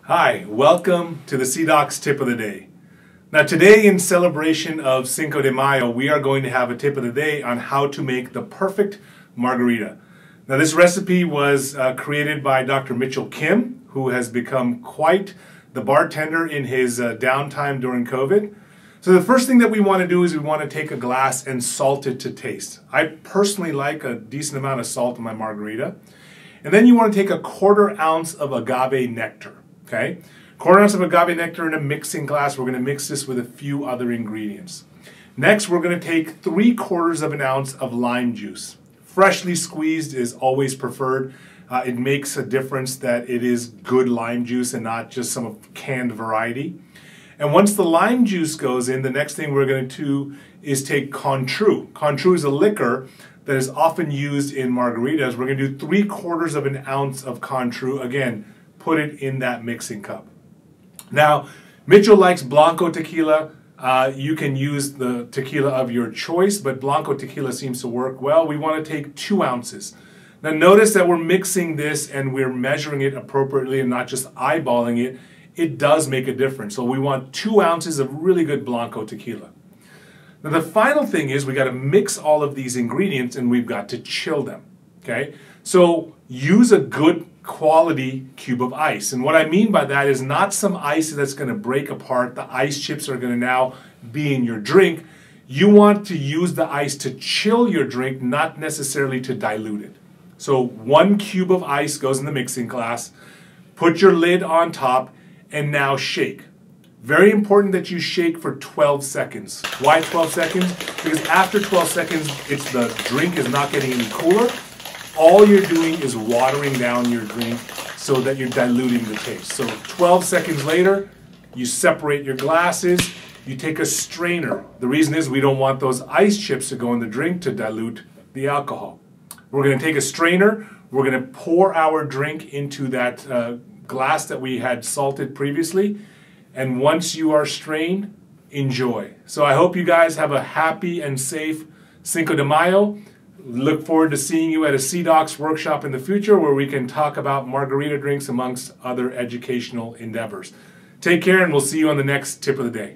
Hi, welcome to the CDOCS Tip of the Day. Now today, in celebration of Cinco de Mayo, we are going to have a tip of the day on how to make the perfect margarita. Now this recipe was created by Dr. Mitchell Kim, who has become quite the bartender in his downtime during COVID. So the first thing that we want to do is we want to take a glass and salt it to taste. I personally like a decent amount of salt in my margarita. And then you want to take a 1/4 ounce of agave nectar. Okay, 1/4 ounce of agave nectar in a mixing glass. We're going to mix this with a few other ingredients. Next, we're going to take 3/4 of an ounce of lime juice. Freshly squeezed is always preferred. It makes a difference that it is good lime juice and not just some canned variety. And once the lime juice goes in, the next thing we're going to do is take Cointreau. Cointreau is a liquor that is often used in margaritas. We're going to do 3/4 of an ounce of Cointreau. Again, put it in that mixing cup. Now, Mitchell likes Blanco tequila. You can use the tequila of your choice, but Blanco tequila seems to work well. We want to take 2 ounces. Now notice that we're mixing this and we're measuring it appropriately and not just eyeballing it. It does make a difference. So we want 2 ounces of really good Blanco tequila. Now the final thing is we got to mix all of these ingredients and we've got to chill them. Okay? So use a good quality cube of ice. And what I mean by that is not some ice that's going to break apart. The ice chips are going to now be in your drink. You want to use the ice to chill your drink, not necessarily to dilute it. So 1 cube of ice goes in the mixing glass. Put your lid on top and now shake. Very important that you shake for 12 seconds. Why 12 seconds? Because after 12 seconds, the drink is not getting any cooler. All you're doing is watering down your drink so that you're diluting the taste. So 12 seconds later, you separate your glasses, you take a strainer. The reason is we don't want those ice chips to go in the drink to dilute the alcohol. We're going to take a strainer, we're going to pour our drink into that glass that we had salted previously, and once you are strained, enjoy. So I hope you guys have a happy and safe Cinco de Mayo. Look forward to seeing you at a CDOCS workshop in the future where we can talk about margarita drinks amongst other educational endeavors. Take care and we'll see you on the next tip of the day.